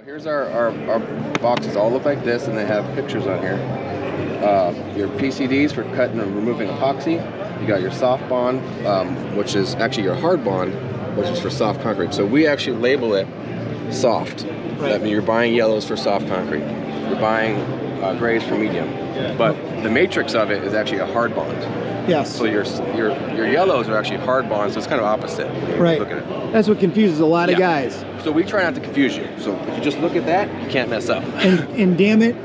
Here's our boxes. All look like this, and they have pictures on here. Your PCDs for cutting and removing epoxy. You got your soft bond, which is actually your hard bond, which is for soft concrete. So we actually label it soft. Right. That means you're buying yellows for soft concrete. You're buying grays for medium. But the matrix of it is actually a hard bond. Yes. So your yellows are actually hard bonds, so it's kind of opposite. Right. Look at it. That's what confuses a lot of guys. So we try not to confuse you. So if you just look at that, you can't mess up. And damn it,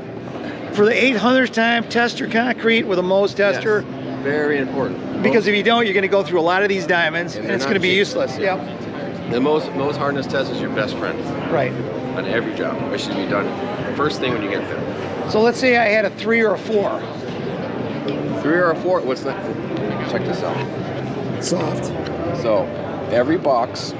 for the 800th time, test your concrete with a Mohs tester. Yes. Very important. Because if you don't, you're going to go through a lot of these diamonds, and it's going to be useless. Yeah. Yep. The Mohs hardness test is your best friend. Right. On every job. It should be done first thing when you get there. So let's say I had a 3 or a 4. 3 or a 4. What's that? Check this out. Soft. So every box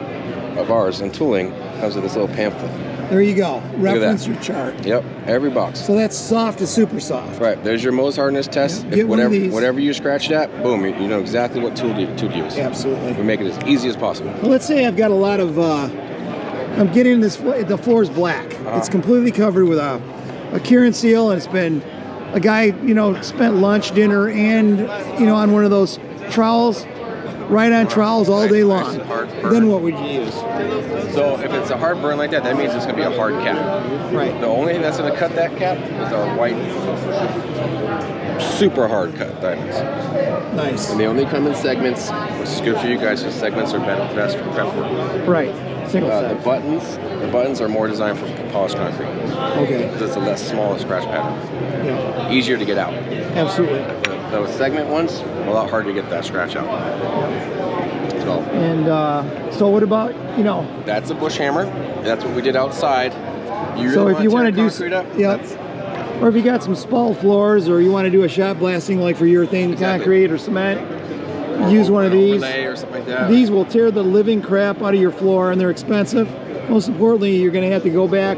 of ours in tooling comes with this little pamphlet. There you go. Reference your chart. Yep, every box. So that's soft to super soft. Right, there's your Mohs hardness test. Yep. Whatever you scratch at, boom, you know exactly what tool to use. Absolutely. We make it as easy as possible. Well, let's say I've got a lot of, I'm getting this, the floor is black. It's completely covered with a cure seal, and it's been, a guy, spent lunch, dinner, and, on one of those trowels, right on trowels all day long. Then what would you use? So if it's a hard burn like that, that means it's going to be a hard cap. Right. The only thing that's going to cut that cap is our white, super hard cut diamonds. Nice. And they only come in segments, which is good for you guys, because segments are best for prep work. Right. Single The buttons are more designed for polished concrete. Okay. Because it's a less smaller scratch pattern. Yeah. Easier to get out. Absolutely. Those segment ones, a lot harder to get that scratch out. So, and so what about, that's a bush hammer. That's what we did outside. So if you want to do, or if you got some spall floors, or you want to do a shot blasting like for urethane concrete or cement, use one of these. Or something like that. These will tear the living crap out of your floor, and they're expensive. Most importantly, you're going to have to go back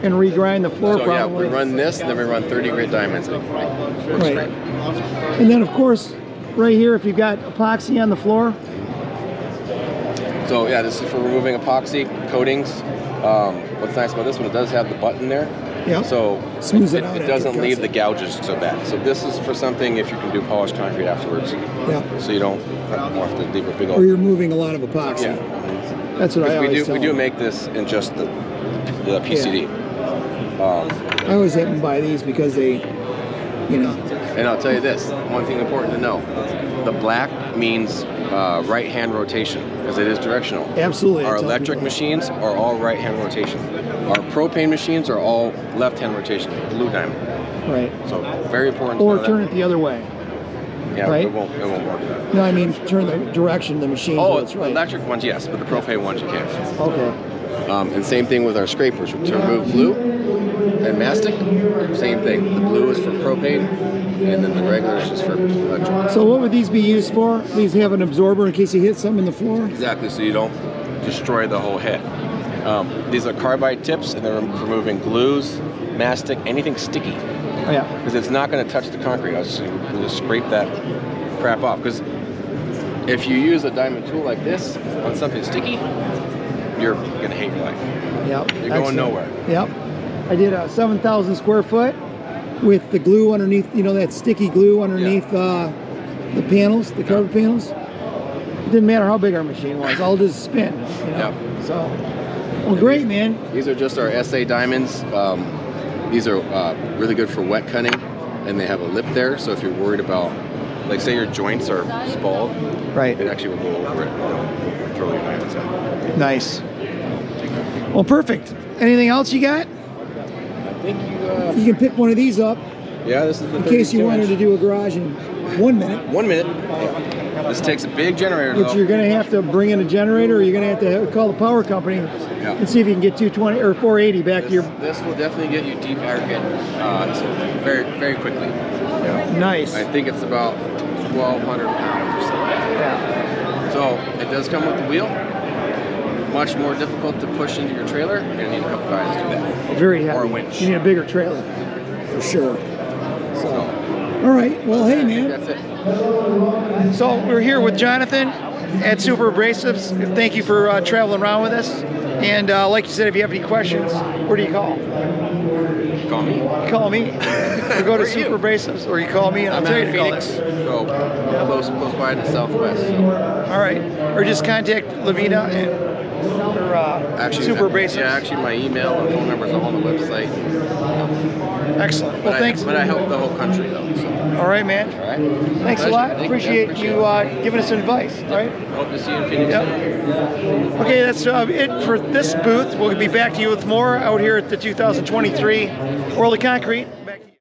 and regrind the floor so, probably. Yeah, we run this, and then we run 30 grit diamonds. Right. And then, of course, right here, if you've got epoxy on the floor. So, yeah, this is for removing epoxy coatings. What's nice about this one, it does have the button there. Yeah. So it doesn't leave the gouges so bad. So this is for something if you can do polished concrete afterwards. Yeah. So you don't have to leave a big old... Or you're moving a lot of epoxy. Yeah. That's what I always tell We do make this in just the PCD. Yeah. I always have them buy these because they, And I'll tell you this, one thing important to know. The black means right-hand rotation, because it is directional. Absolutely. Our electric machines are all right-hand rotation. Our propane machines are all left-hand rotation, blue diamond. Right. So very important. Or turn it the other way. Yeah, right? it won't work. No, I mean turn the direction of the machine. Oh, it's right. Electric ones, yes, but the propane ones you can't. Okay. And same thing with our scrapers. To remove glue and mastic, same thing. The blue is for propane, and then the regular is just for electric. So what would these be used for? These have an absorber in case you hit something in the floor? Exactly, so you don't destroy the whole head. These are carbide tips, and they're removing glues, mastic, anything sticky. Oh, yeah. Because it's not going to touch the concrete. I'll just scrape that crap off. Because if you use a diamond tool like this on something sticky, you're going to hate your life. Yep. You're going nowhere. Yep. I did a 7,000 square foot with the glue underneath, that sticky glue underneath the panels, the cover panels. It didn't matter how big our machine was. I'll just spin. Yep. So, well, great, man. These are just our SA diamonds. These are really good for wet cutting, and they have a lip there. So if you're worried about, like, say your joints are spalled, right? It actually will go over it. Throw your diamonds out. Nice. Well, perfect. Anything else you got? I think you can pick one of these up. Yeah, this is the in case you wanted to do a garage in 1 minute. 1 minute. Yeah. This takes a big generator. Which you're going to have to bring in a generator, or you're going to have to call the power company and see if you can get 220 or 480 back to your. This will definitely get you deep aggregate very, very quickly. Yeah. Nice. I think it's about 1,200 pounds or something. Yeah. So it does come with the wheel. Much more difficult to push into your trailer. You're going to need a couple guys to do that. Very heavy. Or a winch. You need a bigger trailer, for sure. So, all right. Well, hey, man. That's it. So we're here with Jonathan at Superabrasives. Thank you for traveling around with us. And like you said, if you have any questions, where do you call? Call me. Call me. Or go to Superabrasive, or you call me and I'll tell you to call Phoenix, so close by to the southwest. So. All right. Or just contact Lavina and Superabrasive. Yeah, actually my email and phone numbers are on the website. Excellent. Well, thanks. But I help the whole country though. So. All right, man. All right. Thanks a lot. Appreciate you giving us some advice. All right. Hope to see you in Phoenix. Yep. Okay, that's it for this booth. We'll be back to you with more out here at the 2023 World of Concrete.